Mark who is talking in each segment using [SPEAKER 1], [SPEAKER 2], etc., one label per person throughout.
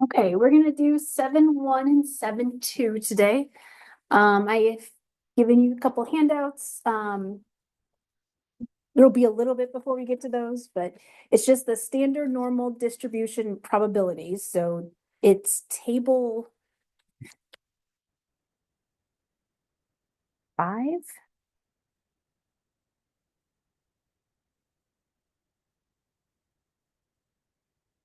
[SPEAKER 1] Okay, we're gonna do 7-1 and 7-2 today. I've given you a couple handouts. There'll be a little bit before we get to those, but it's just the standard normal distribution probabilities. So it's table 5.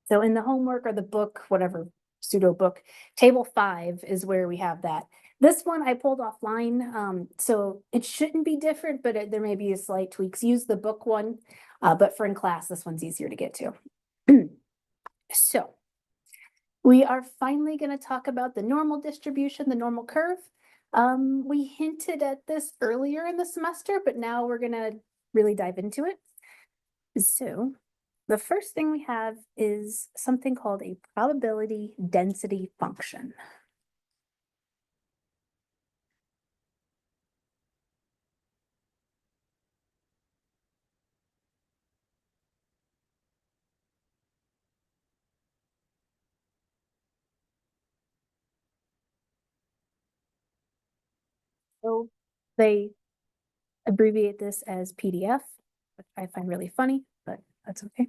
[SPEAKER 1] So in the homework or the book, whatever pseudo book, table 5 is where we have that. This one I pulled offline, so it shouldn't be different, but there may be a slight tweaks. Use the book one, but for in class, this one's easier to get to. So we are finally going to talk about the normal distribution, the normal curve. We hinted at this earlier in the semester, but now we're going to really dive into it. So the first thing we have is something called a probability density function. So they abbreviate this as PDF, which I find really funny, but that's okay.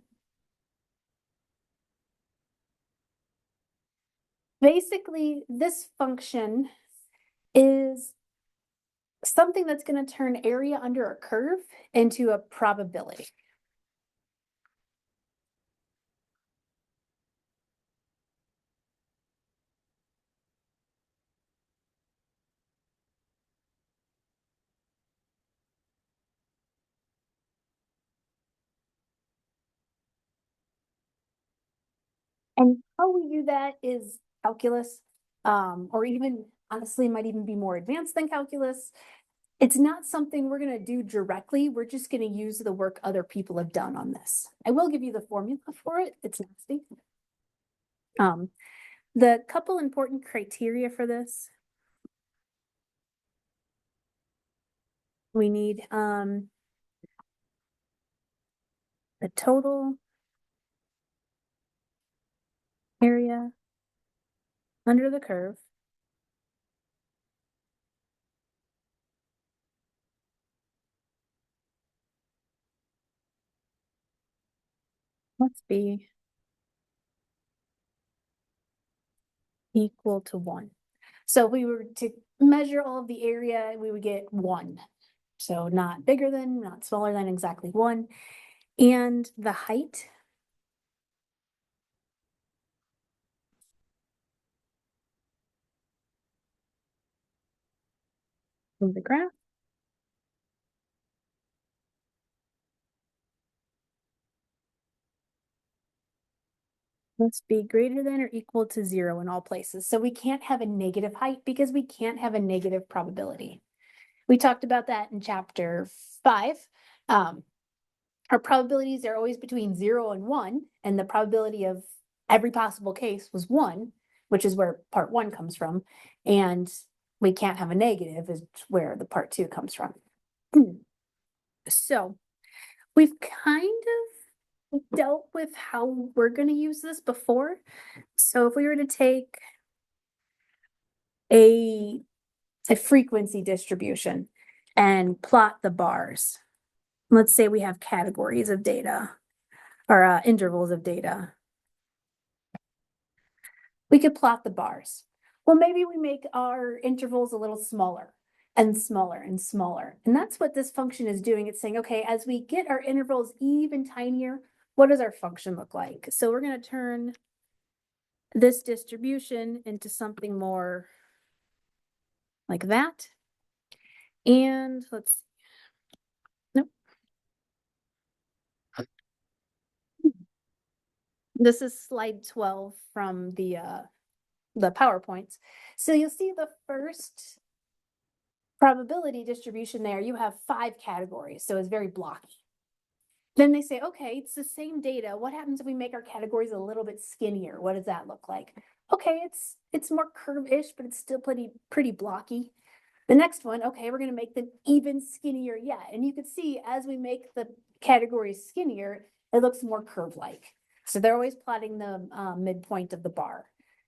[SPEAKER 1] Basically, this function is something that's going to turn area under a curve into a probability. And how we do that is calculus, or even honestly might even be more advanced than calculus. It's not something we're going to do directly. We're just going to use the work other people have done on this. I will give you the formula for it. It's nasty. The couple important criteria for this. We need the total area under the curve. Let's be equal to 1. So if we were to measure all of the area, we would get 1. So not bigger than, not smaller than, exactly 1. And the height of the graph must be greater than or equal to 0 in all places. So we can't have a negative height because we can't have a negative probability. We talked about that in chapter 5. Our probabilities are always between 0 and 1, and the probability of every possible case was 1, which is where part 1 comes from. And we can't have a negative, is where the part 2 comes from. So we've kind of dealt with how we're going to use this before. So if we were to take a frequency distribution and plot the bars, let's say we have categories of data or intervals of data. We could plot the bars. Well, maybe we make our intervals a little smaller and smaller and smaller. And that's what this function is doing. It's saying, okay, as we get our intervals even tinier, what does our function look like? So we're going to turn this distribution into something more like that. And let's, nope. This is slide 12 from the PowerPoints. So you'll see the first probability distribution there, you have 5 categories, so it's very blocky. Then they say, okay, it's the same data. What happens if we make our categories a little bit skinnier? What does that look like? Okay, it's more curve-ish, but it's still pretty blocky. The next one, okay, we're going to make them even skinnier yet. And you can see as we make the categories skinnier, it looks more curve-like. So they're always plotting the midpoint of the bar.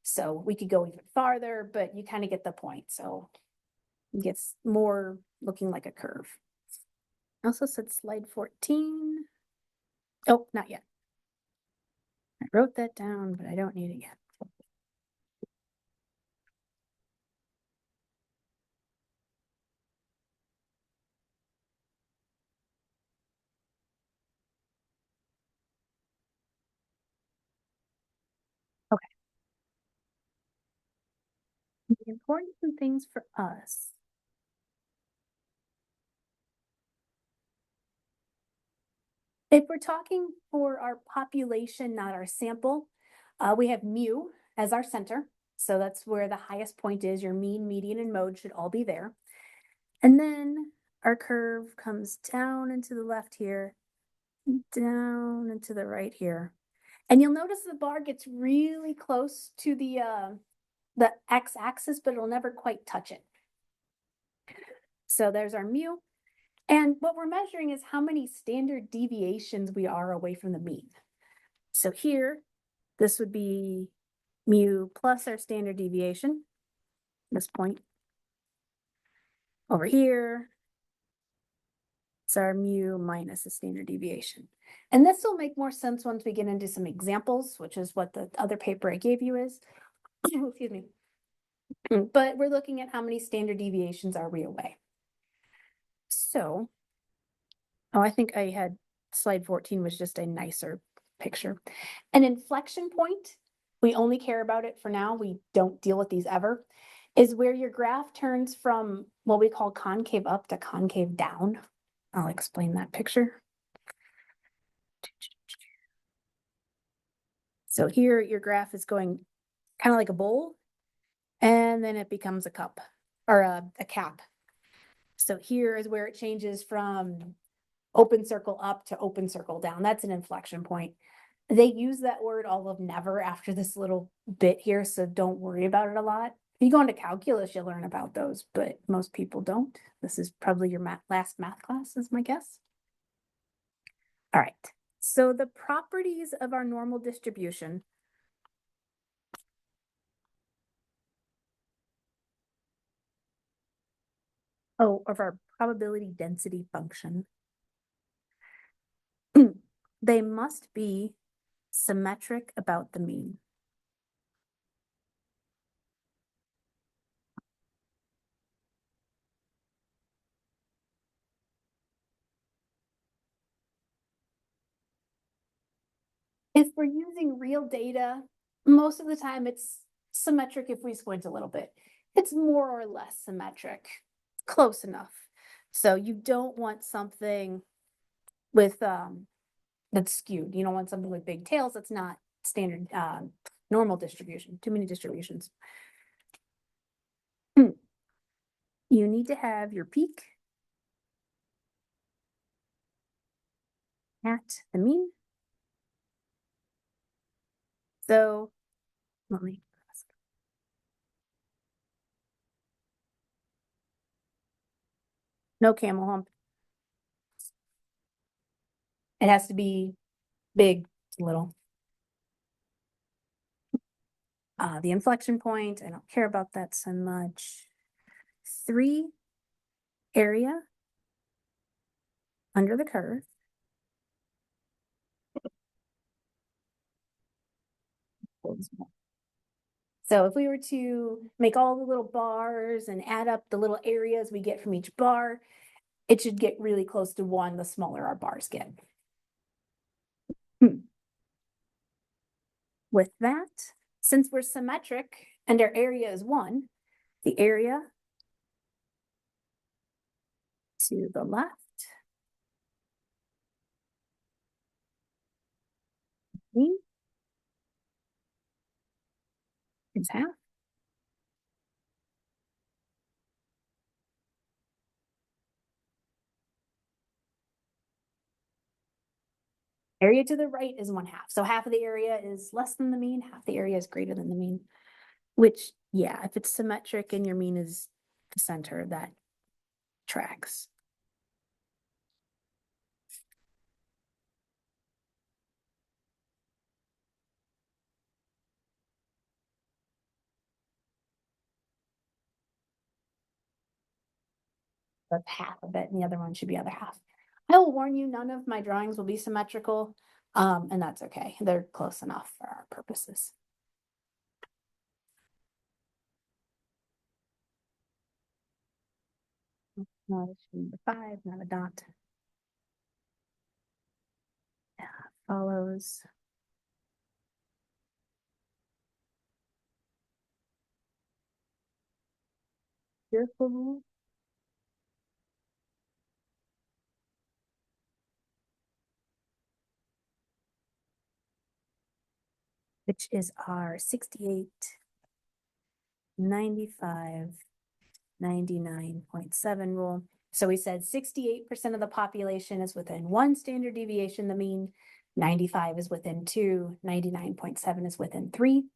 [SPEAKER 1] So we could go even farther, but you kind of get the point. So it gets more looking like a curve. I also said slide 14. Oh, not yet. I wrote that down, but I don't need it yet. Okay. The important things for us. If we're talking for our population, not our sample, we have mu as our center. So that's where the highest point is. Your mean, median, and mode should all be there. And then our curve comes down and to the left here, down and to the right here. And you'll notice the bar gets really close to the x-axis, but it'll never quite touch it. So there's our mu. And what we're measuring is how many standard deviations we are away from the mean. So here, this would be mu plus our standard deviation, this point. Over here, it's our mu minus the standard deviation. And this will make more sense once we get into some examples, which is what the other paper I gave you is. Excuse me. But we're looking at how many standard deviations are we away. So, oh, I think I had slide 14 was just a nicer picture. An inflection point, we only care about it for now, we don't deal with these ever, is where your graph turns from what we call concave up to concave down. I'll explain that picture. So here your graph is going kind of like a bowl, and then it becomes a cup or a cap. So here is where it changes from open circle up to open circle down. That's an inflection point. They use that word all of never after this little bit here, so don't worry about it a lot. If you go into calculus, you'll learn about those, but most people don't. This is probably your last math class, is my guess. All right, so the properties of our normal distribution. Oh, of our probability density function. They must be symmetric about the mean. If we're using real data, most of the time it's symmetric if we squint a little bit. It's more or less symmetric, close enough. So you don't want something with that's skewed. You don't want something with big tails that's not standard normal distribution, too many distributions. You need to have your peak at the mean. So let me no camel hump. It has to be big, little. The inflection point, I don't care about that so much. 3 area under the curve. So if we were to make all the little bars and add up the little areas we get from each bar, it should get really close to 1 the smaller our bars get. With that, since we're symmetric and our area is 1, the area to the left is half. Area to the right is 1/2. So half of the area is less than the mean, half the area is greater than the mean. Which, yeah, if it's symmetric and your mean is the center, that tracks. That's half of it, and the other one should be other half. I will warn you, none of my drawings will be symmetrical, and that's okay. They're close enough for our purposes. No, this should be number 5, not a dot. Yeah, follows. Fearful rule. Which is our 68, 95, 99.7 rule. So we said 68% of the population is within 1 standard deviation, the mean, 95 is within 2, 99.7 is within 3.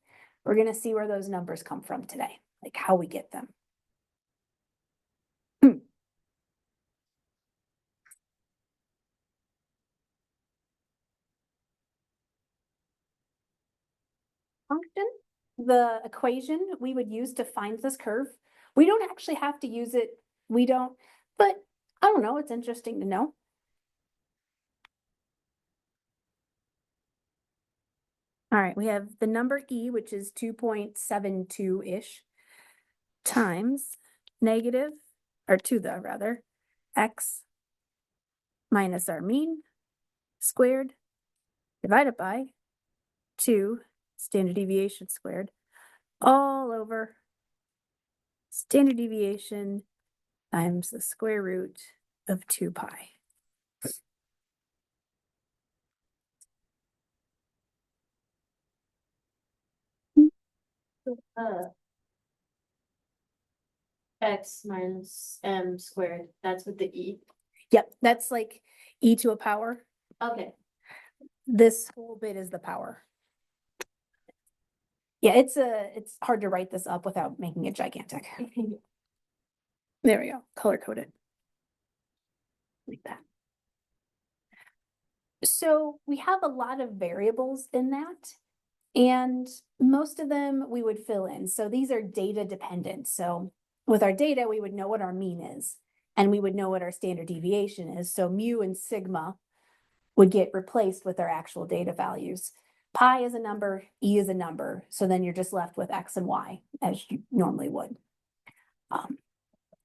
[SPEAKER 1] We're going to see where those numbers come from today, like how we get them. Function, the equation we would use to find this curve. We don't actually have to use it. We don't, but I don't know. It's interesting to know. All right, we have the number E, which is 2.72-ish, times negative, or to the rather, x minus our mean squared divided by 2 standard deviation squared all over standard deviation times the square root of 2 pi.
[SPEAKER 2] X minus m squared, that's with the e.
[SPEAKER 1] Yep, that's like e to a power.
[SPEAKER 2] Okay.
[SPEAKER 1] This whole bit is the power. Yeah, it's hard to write this up without making it gigantic. There we go, color coded. Like that. So we have a lot of variables in that, and most of them we would fill in. So these are data dependent. So with our data, we would know what our mean is, and we would know what our standard deviation is. So mu and sigma would get replaced with our actual data values. Pi is a number, e is a number. So then you're just left with x and y as you normally would.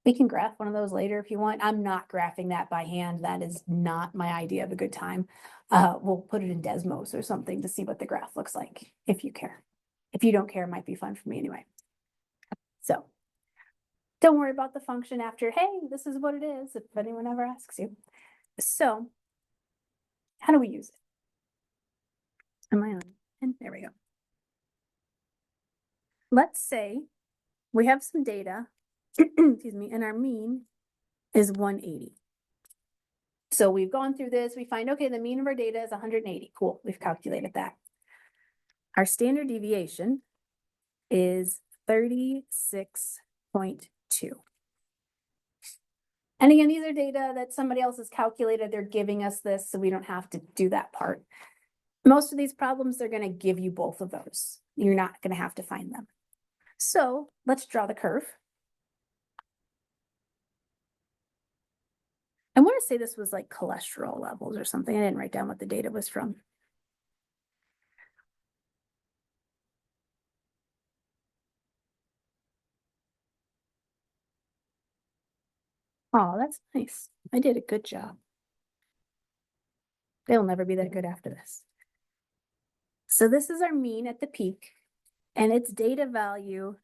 [SPEAKER 1] We can graph one of those later if you want. I'm not graphing that by hand. That is not my idea of a good time. We'll put it in Desmos or something to see what the graph looks like, if you care. If you don't care, it might be fun for me anyway. So don't worry about the function after, hey, this is what it is, if anyone ever asks you. So how do we use it? Am I on? And there we go. Let's say we have some data, excuse me, and our mean is 180. So we've gone through this, we find, okay, the mean of our data is 180. Cool, we've calculated that. Our standard deviation is 36.2. And again, these are data that somebody else has calculated. They're giving us this, so we don't have to do that part. Most of these problems, they're going to give you both of those. You're not going to have to find them. So let's draw the curve. I want to say this was like cholesterol levels or something. I didn't write down what the data was from. Oh, that's nice. I did a good job. They'll never be that good after this. So this is our mean at the peak, and its data value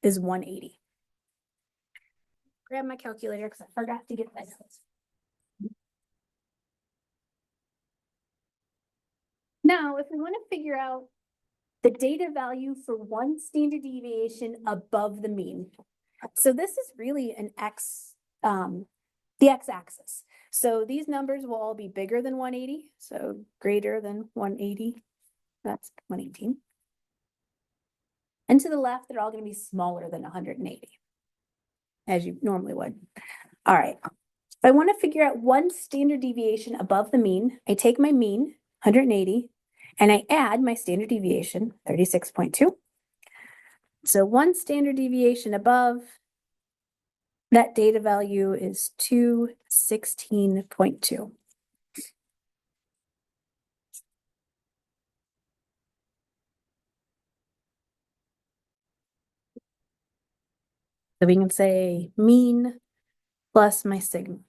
[SPEAKER 1] is 180. Grab my calculator because I forgot to get my notes. Now, if we want to figure out the data value for one standard deviation above the mean. So this is really an the x-axis. So these numbers will all be bigger than 180, so greater than 180, that's 118. And to the left, they're all going to be smaller than 180, as you normally would. All right, if I want to figure out one standard deviation above the mean, I take my mean, 180, and I add my standard deviation, 36.2. So one standard deviation above That data value is 216.2. So we can say mean plus my sigma. If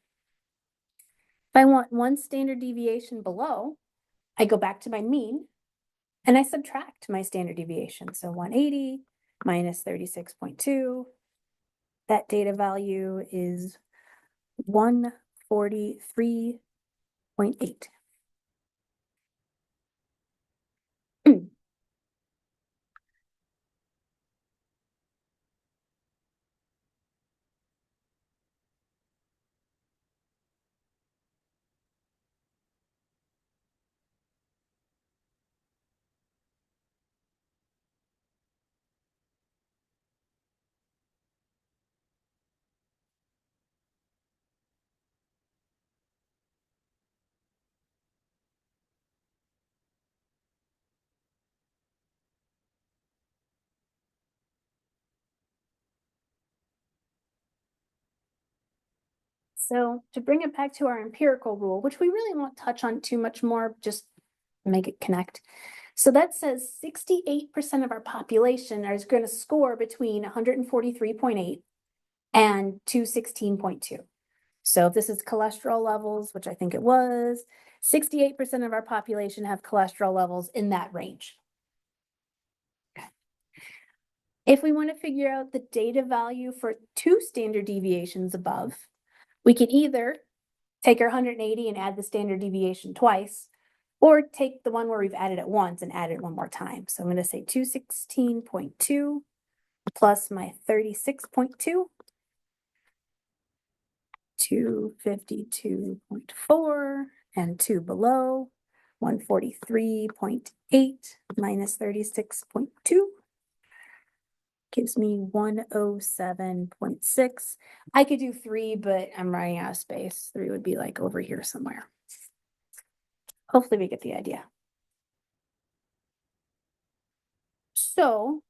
[SPEAKER 1] I want one standard deviation below, I go back to my mean and I subtract my standard deviation. So 180 minus 36.2, that data value is 143.8. So to bring it back to our empirical rule, which we really won't touch on too much more, just make it connect. So that says 68% of our population is going to score between 143.8 and 216.2. So if this is cholesterol levels, which I think it was, 68% of our population have cholesterol levels in that range. Okay. If we want to figure out the data value for 2 standard deviations above, we can either take our 180 and add the standard deviation twice, or take the one where we've added it once and add it one more time. So I'm going to say 216.2 plus my 36.2, 252.4, and 2 below, 143.8 minus 36.2 gives me 107.6. I could do 3, but I'm running out of space. 3 would be like over here somewhere. Hopefully we get the idea. So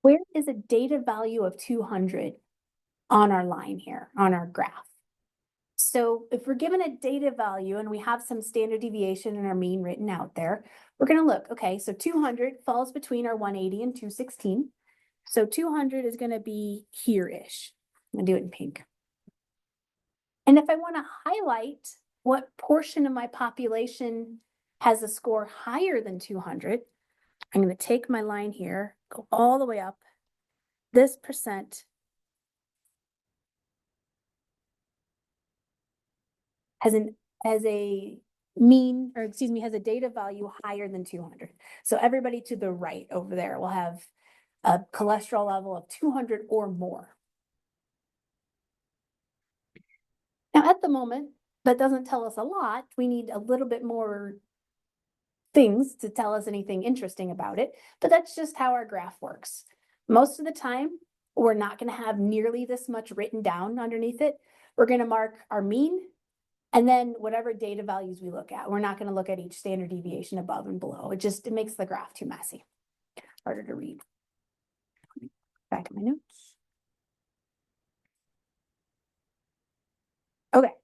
[SPEAKER 1] where is a data value of 200 on our line here, on our graph? So if we're given a data value and we have some standard deviation and our mean written out there, we're going to look, okay, so 200 falls between our 180 and 216. So 200 is going to be here-ish. I'm going to do it in pink. And if I want to highlight what portion of my population has a score higher than 200, I'm going to take my line here, go all the way up. This percent has a mean, or excuse me, has a data value higher than 200. So everybody to the right over there will have a cholesterol level of 200 or more. Now, at the moment, that doesn't tell us a lot. We need a little bit more things to tell us anything interesting about it, but that's just how our graph works. Most of the time, we're not going to have nearly this much written down underneath it. We're going to mark our mean and then whatever data values we look at. We're not going to look at each standard deviation above and below. It makes the graph too messy, harder to read. Back in my notes. Okay.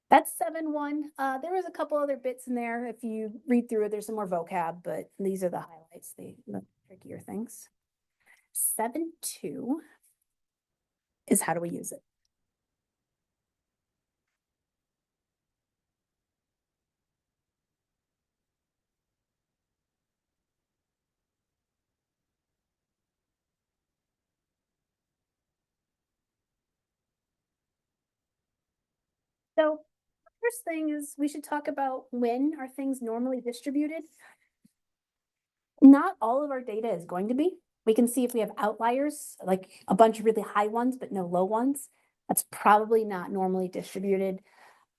[SPEAKER 1] That's 7-1. There was a couple other bits in there. If you read through it, there's some more vocab, but these are the highlights, the trickier things. 7-2 is how do we use it? So first thing is we should talk about when are things normally distributed. Not all of our data is going to be. We can see if we have outliers, like a bunch of really high ones, but no low ones. That's probably not normally distributed.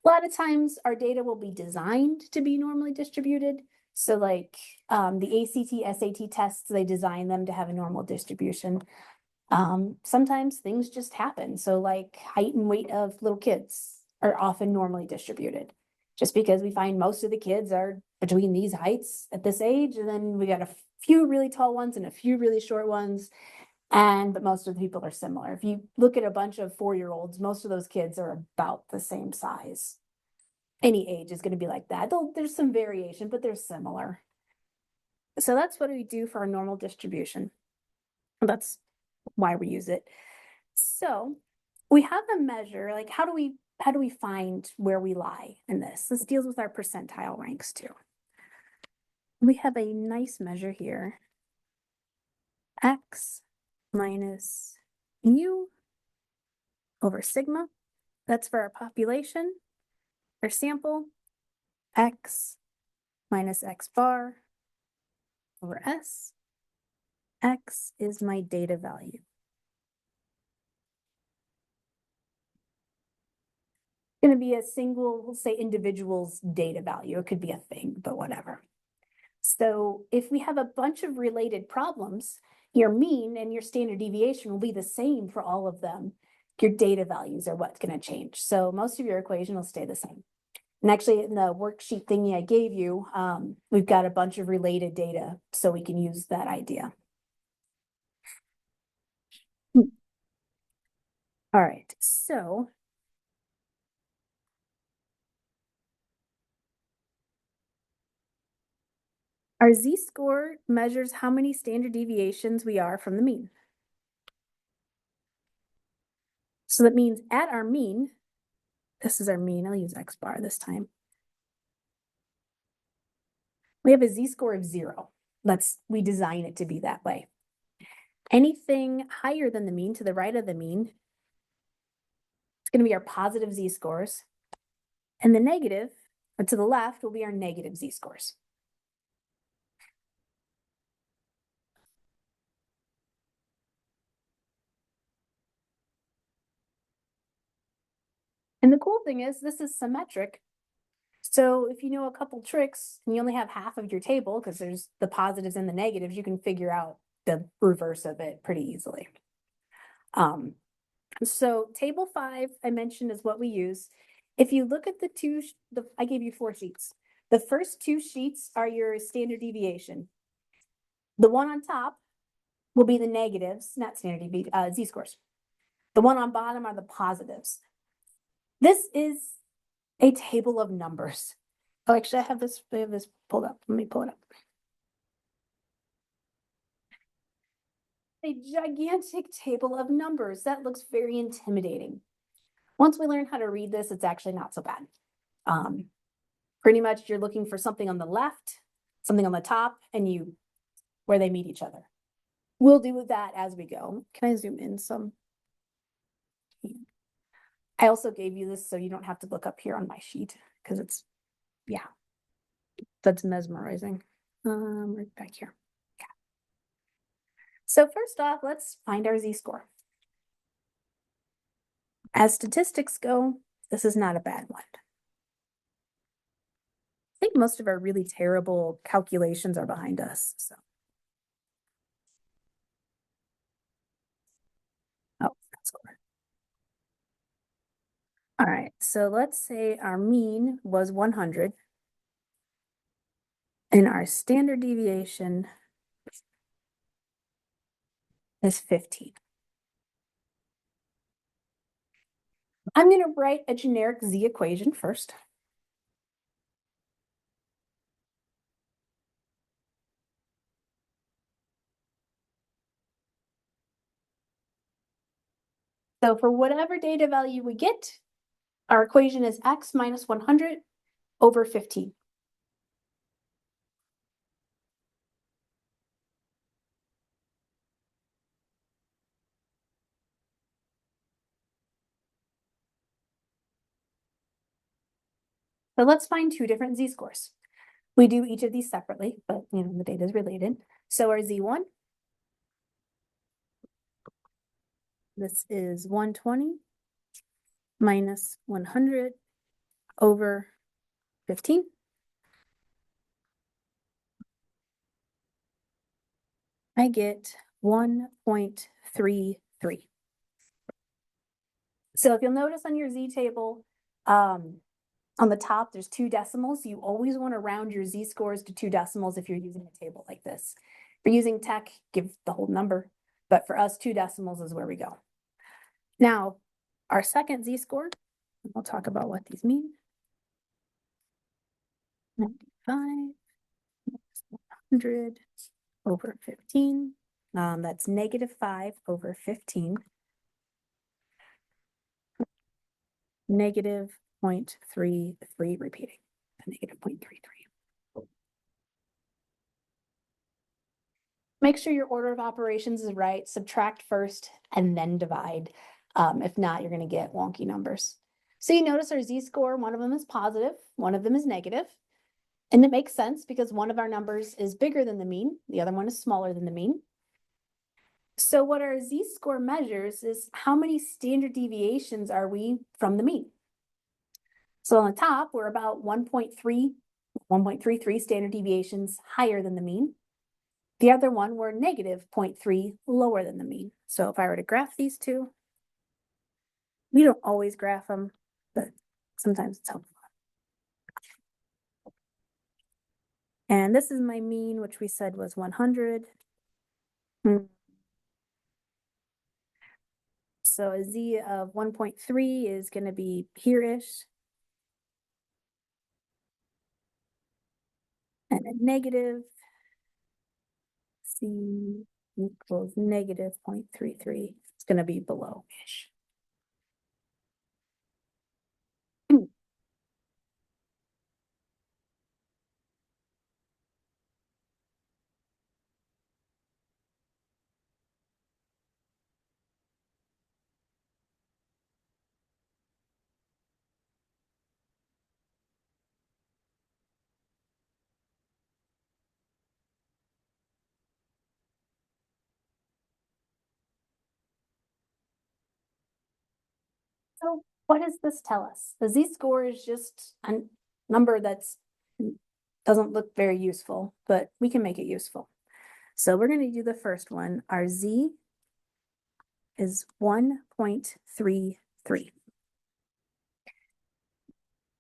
[SPEAKER 1] A lot of times our data will be designed to be normally distributed. So like, the ACT, SAT tests, they design them to have a normal distribution. Sometimes things just happen. So like height and weight of little kids are often normally distributed. Just because we find most of the kids are between these heights at this age, and then we got a few really tall ones and a few really short ones. But most of the people are similar. If you look at a bunch of 4-year-olds, most of those kids are about the same size. Any age is going to be like that. There's some variation, but they're similar. So that's what we do for our normal distribution. That's why we use it. So we have a measure, like how do we find where we lie in this? This deals with our percentile ranks too. We have a nice measure here. X minus mu over sigma. That's for our population. Our sample, X minus X bar over S. X is my data value. Going to be a single, we'll say individual's data value. It could be a thing, but whatever. So if we have a bunch of related problems, your mean and your standard deviation will be the same for all of them. Your data values are what's going to change. So most of your equation will stay the same. And actually in the worksheet thingy I gave you, we've got a bunch of related data, so we can use that idea. All right, so our z-score measures how many standard deviations we are from the mean. So that means at our mean, this is our mean, I'll use X bar this time. We have a z-score of 0. We design it to be that way. Anything higher than the mean, to the right of the mean, it's going to be our positive z-scores. And the negative, or to the left, will be our negative z-scores. And the cool thing is this is symmetric. So if you know a couple tricks and you only have half of your table, because there's the positives and the negatives, you can figure out the reverse of it pretty easily. So table 5, I mentioned, is what we use. If you look at I gave you 4 sheets. The first 2 sheets are your standard deviation. The one on top will be the negatives, not standard deviation, z-scores. The one on bottom are the positives. This is a table of numbers. Oh, actually, I have this pulled up. Let me pull it up. A gigantic table of numbers. That looks very intimidating. Once we learn how to read this, it's actually not so bad. Pretty much you're looking for something on the left, something on the top, and where they meet each other. We'll do that as we go. Can I zoom in some? I also gave you this so you don't have to look up here on my sheet, because yeah, that's mesmerizing. Right back here. Yeah. So first off, let's find our z-score. As statistics go, this is not a bad one. I think most of our really terrible calculations are behind us. So. Oh, that's cool. All right, so let's say our mean was 100 and our standard deviation is 15. I'm going to write a generic z equation first. So for whatever data value we get, our equation is x minus 100 over 15. So let's find 2 different z-scores. We do each of these separately, but the data is related. So our z1, this is 120 minus 100 over 15. I get 1.33. So if you'll notice on your Z table, on the top, there's 2 decimals. You always want to round your Z scores to 2 decimals if you're using a table like this. If you're using tech, give the whole number, but for us, 2 decimals is where we go. Now, our second Z score, we'll talk about what these mean. 95, 100 over 15. That's -5 over 15. Negative 0.33, repeating, negative 0.33. Make sure your order of operations is right. Subtract first and then divide. If not, you're going to get wonky numbers. So you notice our Z-score, one of them is positive, one of them is negative. And it makes sense because one of our numbers is bigger than the mean, the other one is smaller than the mean. So what our Z-score measures is how many standard deviations are we from the mean. So on the top, we're about 1.33 standard deviations higher than the mean. The other one, we're negative 0.3 lower than the mean. So if I were to graph these two, we don't always graph them, but sometimes it's helpful. And this is my mean, which we said was 100. So a Z of 1.3 is going to be here-ish. And a negative C equals negative 0.33. It's going to be below-ish. So what does this tell us? The Z-score is just a number that's doesn't look very useful, but we can make it useful. So we're going to do the first one. Our Z is 1.33.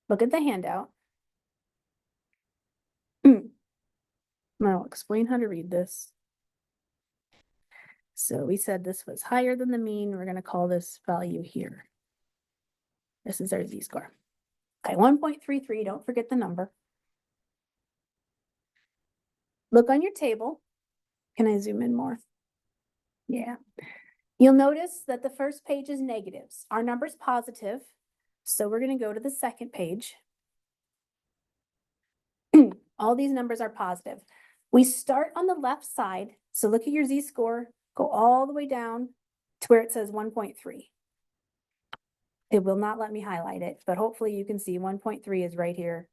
[SPEAKER 1] Look at the handout. I'll explain how to read this. So we said this was higher than the mean. We're going to call this value here. This is our Z-score. Okay, 1.33, don't forget the number. Look on your table. Can I zoom in more? Yeah. You'll notice that the first page is negatives. Our number's positive, so we're going to go to the second page. All these numbers are positive. We start on the left side, so look at your Z-score, go all the way down to where it says 1.3. It will not let me highlight it, but hopefully you can see 1.3 is right here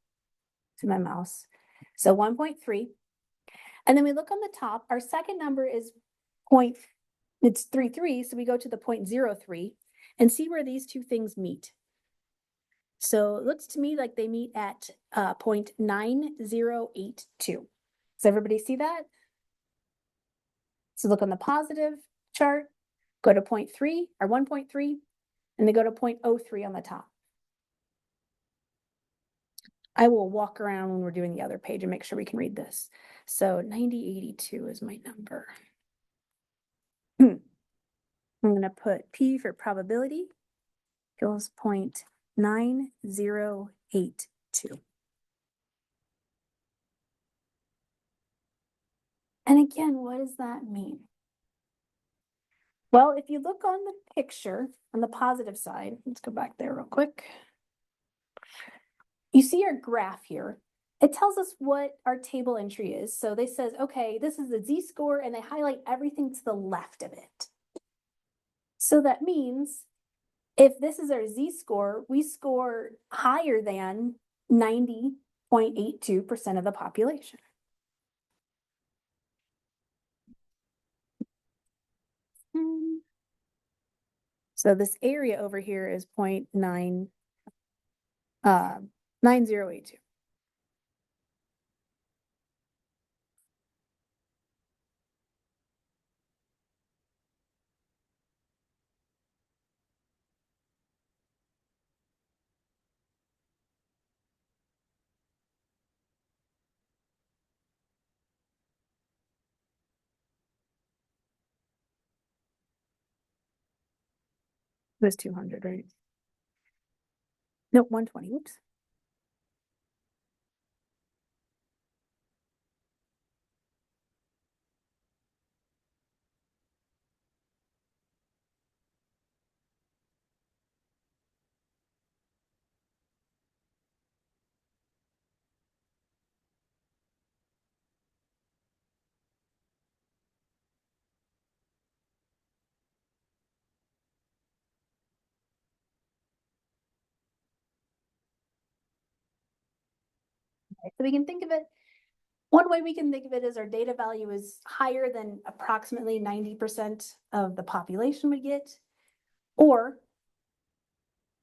[SPEAKER 1] to my mouse. So 1.3. And then we look on the top, our second number is it's 33, so we go to the 0.03 and see where these two things meet. So it looks to me like they meet at 0.9082. Does everybody see that? So look on the positive chart, go to 0.3 or 1.3, and they go to 0.03 on the top. I will walk around when we're doing the other page and make sure we can read this. So 9082 is my number. I'm going to put P for probability, goes 0.9082. And again, what does that mean? Well, if you look on the picture on the positive side, let's go back there real quick. You see our graph here. It tells us what our table entry is. So they says, okay, this is the Z-score, and they highlight everything to the left of it. So that means if this is our Z-score, we score higher than 90.82% of the population. So this area over here is 0.9082. It was 200, right? No, 120, oops. Okay, so we can think of it, one way we can think of it is our data value is higher than approximately 90% of the population would get, or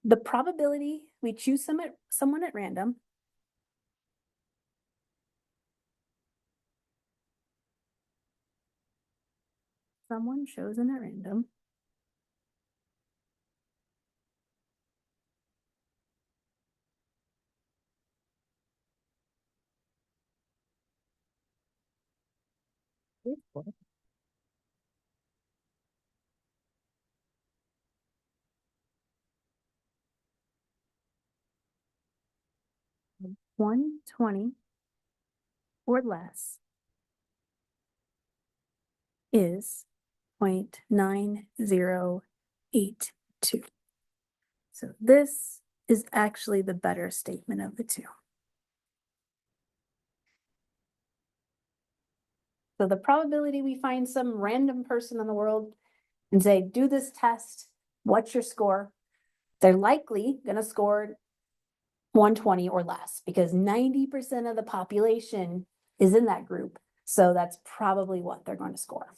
[SPEAKER 1] the probability we choose someone at random, someone chosen at random, of 120 or less is 0.9082. So this is actually the better statement of the two. So the probability we find some random person in the world and say, do this test, what's your score? They're likely gonna score 120 or less because 90% of the population is in that group. So that's probably what they're going to score.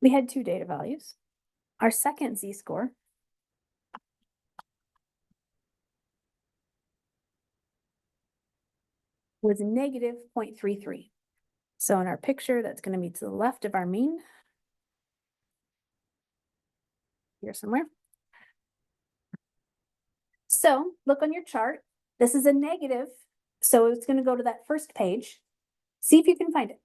[SPEAKER 1] We had two data values. Our second z-score was negative 0.33. So in our picture, that's going to be to the left of our mean. Here somewhere. So look on your chart. This is a negative. So it's going to go to that first page. See if you can find it.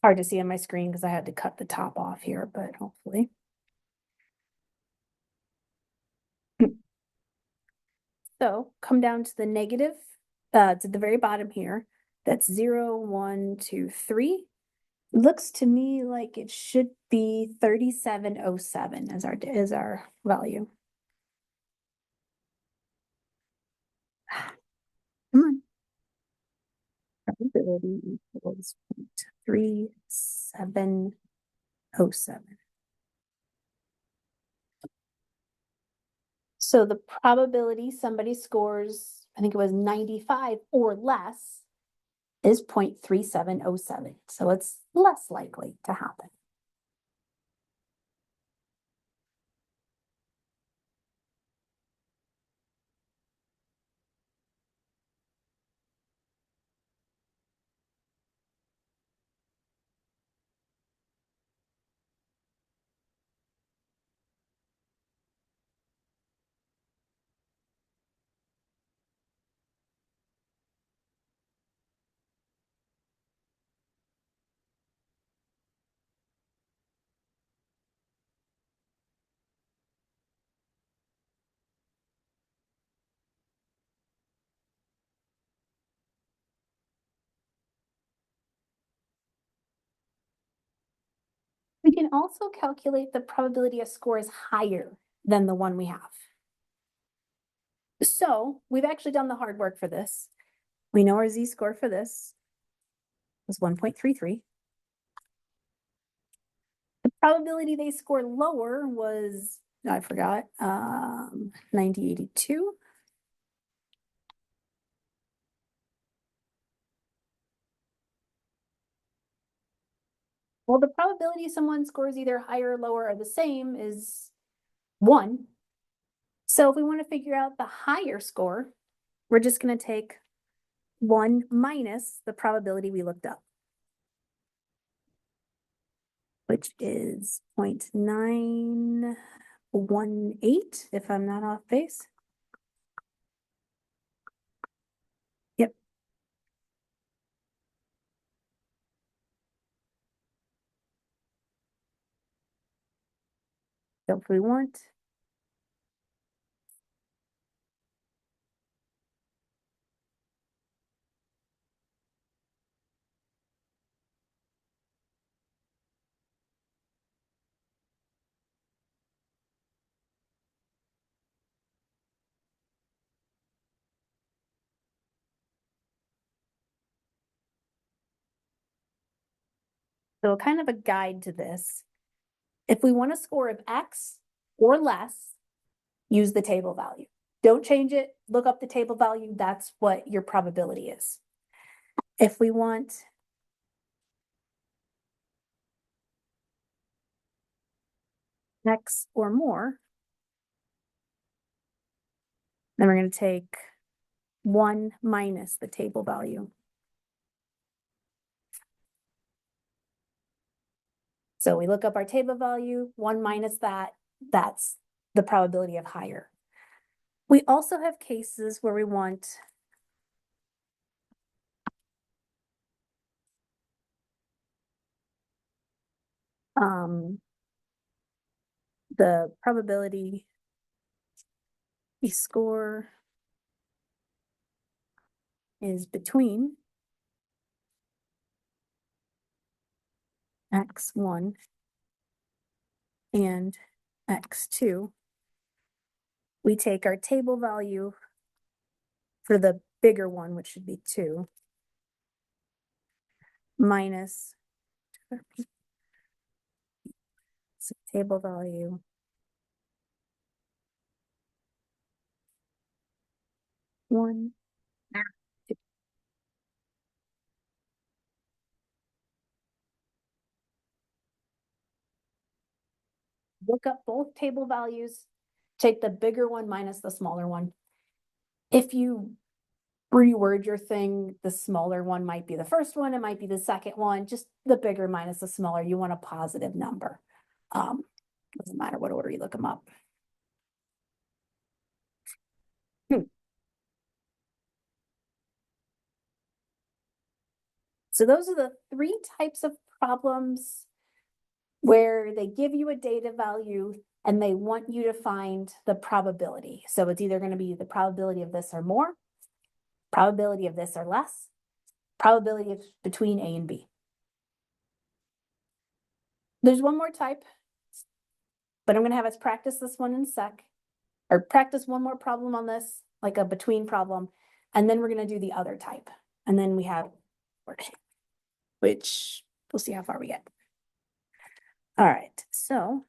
[SPEAKER 1] Hard to see on my screen because I had to cut the top off here, but hopefully. So come down to the negative, to the very bottom here. That's 0, 1, 2, 3. Looks to me like it should be 3707 as our value. Come on. Probability equals 0.3707. So the probability somebody scores, I think it was 95 or less, is 0.3707. So it's less likely to happen. We can also calculate the probability a score is higher than the one we have. So we've actually done the hard work for this. We know our z-score for this was 1.33. The probability they score lower was, I forgot, 9082. Well, the probability someone scores either higher, lower, or the same is 1. So if we want to figure out the higher score, we're just going to take 1 minus the probability we looked up. which is 0.918, if I'm not off base. Yep. So if we want, so kind of a guide to this. If we want a score of X or less, use the table value. Don't change it, look up the table value, that's what your probability is. If we want X or more, then we're going to take 1 minus the table value. So we look up our table value, 1 minus that, that's the probability of higher. We also have cases where we want the probability we score is between X1 and X2. We take our table value for the bigger one, which should be 2, minus so table value 1. Look up both table values, take the bigger one minus the smaller one. If you reword your thing, the smaller one might be the first one, it might be the second one, just the bigger minus the smaller, you want a positive number. Doesn't matter what order you look them up. So those are the 3 types of problems where they give you a data value and they want you to find the probability. So it's either going to be the probability of this or more, probability of this or less, probability of between A and B. There's one more type, but I'm going to have us practice this one in a sec, or practice one more problem on this, like a between problem, and then we're going to do the other type. And then we have worksheet, which we'll see how far we get. All right, so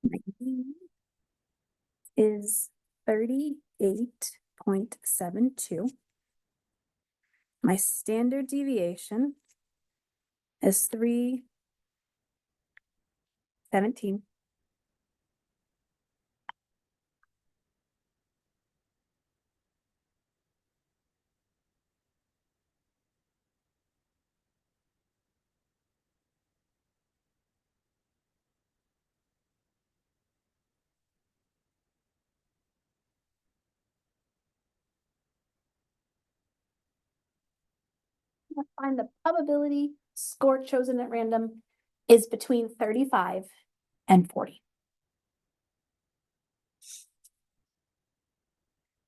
[SPEAKER 1] my mean is 38.72. My standard deviation is 317. Find the probability score chosen at random is between 35 and 40.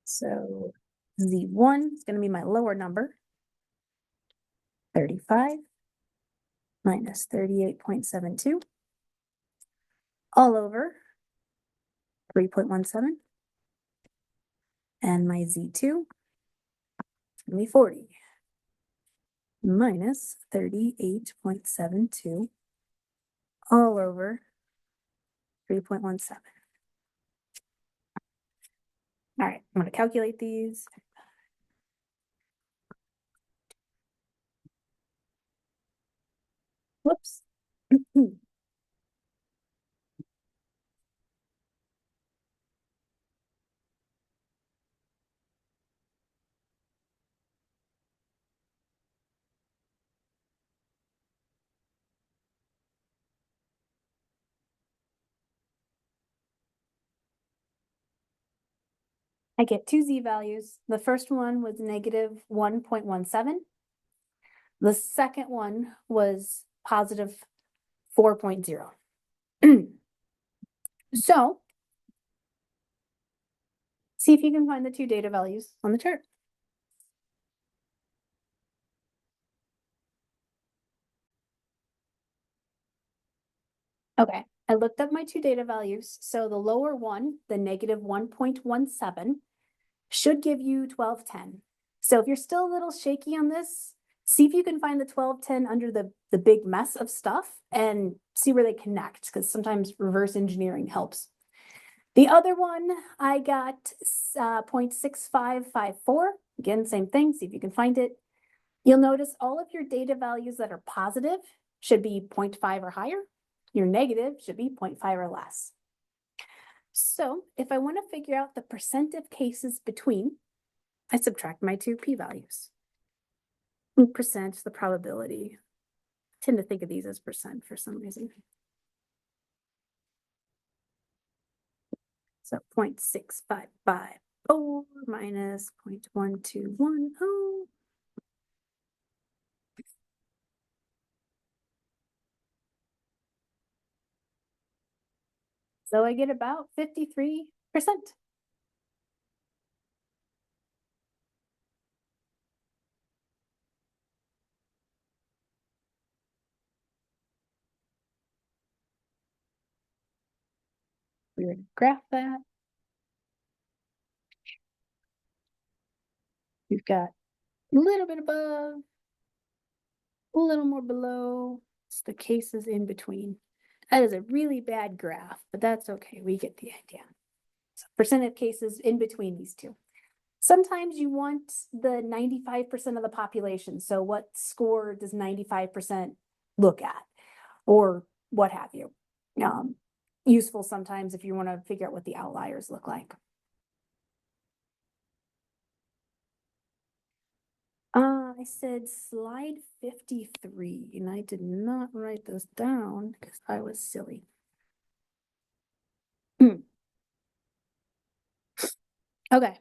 [SPEAKER 1] So Z1 is going to be my lower number, 35 minus 38.72, all over 3.17. And my Z2 is going to be 40 minus 38.72, all over 3.17. All right, I'm going to calculate these. Whoops. I get two z values. The first one was negative 1.17. The second one was positive 4.0. So see if you can find the two data values on the chart. Okay, I looked up my two data values. So the lower one, the negative 1.17, should give you 1210. So if you're still a little shaky on this, see if you can find the 1210 under the big mess of stuff and see where they connect, because sometimes reverse engineering helps. The other one, I got 0.6554. Again, same thing, see if you can find it. You'll notice all of your data values that are positive should be 0.5 or higher. Your negative should be 0.5 or less. So if I want to figure out the percent of cases between, I subtract my two p-values. Percent, the probability. I tend to think of these as percent for some reason. So 0.6554 minus 0.1210. So I get about 53%. We're going to graph that. We've got a little bit above, a little more below. It's the cases in between. That is a really bad graph, but that's okay. We get the idea. So percent of cases in between these two. Sometimes you want the 95% of the population. So what score does 95% look at, or what have you? Useful sometimes if you want to figure out what the outliers look like. I said slide 53, and I did not write this down because I was silly. Okay.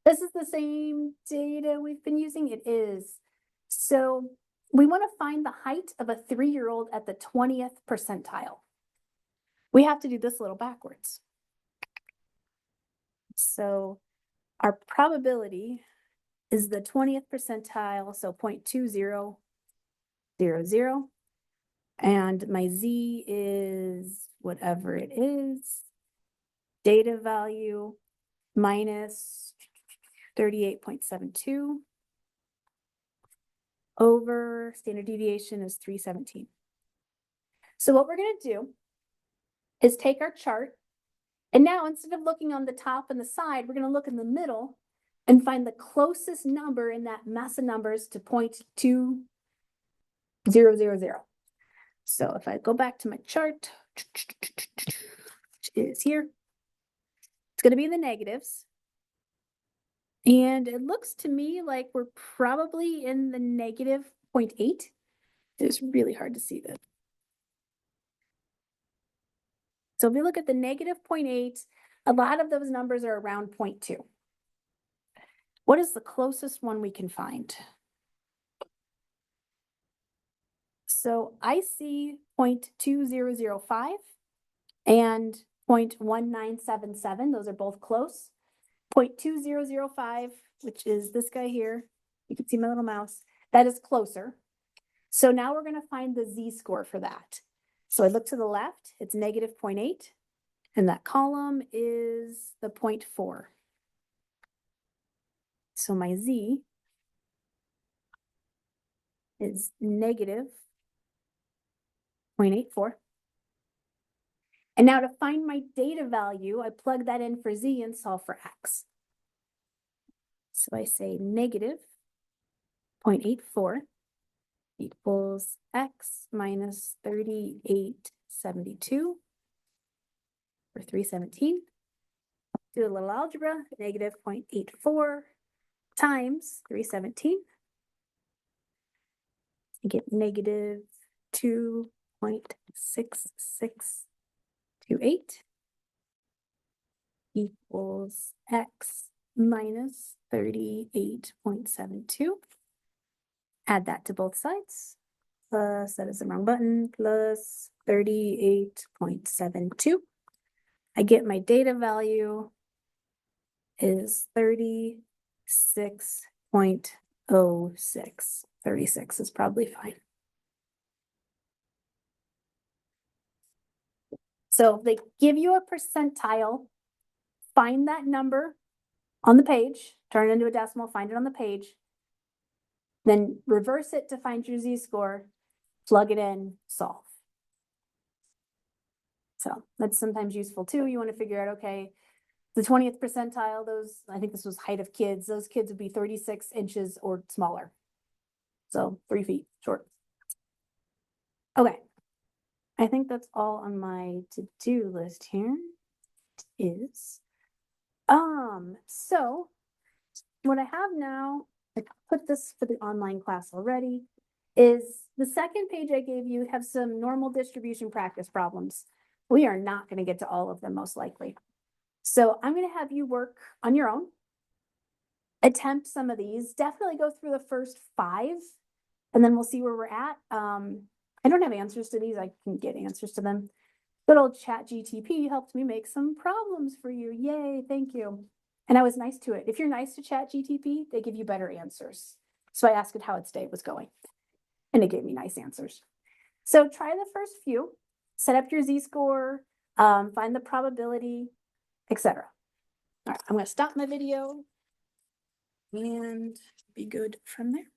[SPEAKER 1] This is the same data we've been using. It is. So we want to find the height of a 3-year-old at the 20th percentile. We have to do this a little backwards. So our probability is the 20th percentile, so 0.2000. And my z is whatever it is. Data value minus 38.72 over standard deviation is 317. So what we're going to do is take our chart, and now instead of looking on the top and the side, we're going to look in the middle and find the closest number in that mess of numbers to 0.2000. So if I go back to my chart, which is here, it's going to be in the negatives. And it looks to me like we're probably in the negative 0.8. It's really hard to see that. So if we look at the negative 0.8, a lot of those numbers are around 0.2. What is the closest one we can find? So I see 0.2005 and 0.1977. Those are both close. 0.2005, which is this guy here. You can see my little mouse. That is closer. So now we're going to find the z-score for that. So I look to the left, it's negative 0.8, and that column is the 0.4. So my z is negative 0.84. And now to find my data value, I plug that in for z and solve for x. So I say negative 0.84 equals x minus 3872 or 317. Do a little algebra, negative 0.84 times 317. I get negative 2.6628. equals x minus 38.72. Add that to both sides. Plus, that is the wrong button, plus 38.72. I get my data value is 36.06. 36 is probably fine. So they give you a percentile, find that number on the page, turn it into a decimal, find it on the page, then reverse it to find your z-score, plug it in, solve. So that's sometimes useful too. You want to figure out, okay, the 20th percentile, I think this was height of kids, those kids would be 36 inches or smaller. So 3 feet short. Okay. I think that's all on my to-do list here. So what I have now, I put this for the online class already, is the second page I gave you have some normal distribution practice problems. We are not going to get to all of them most likely. So I'm going to have you work on your own, attempt some of these, definitely go through the first 5, and then we'll see where we're at. I don't have answers to these. I can get answers to them. Good old ChatGTP helped me make some problems for you. Yay, thank you. And I was nice to it. If you're nice to ChatGTP, they give you better answers. So I asked it how its day was going, and it gave me nice answers. So try the first few, set up your z-score, find the probability, etc. All right, I'm going to stop my video and be good from there.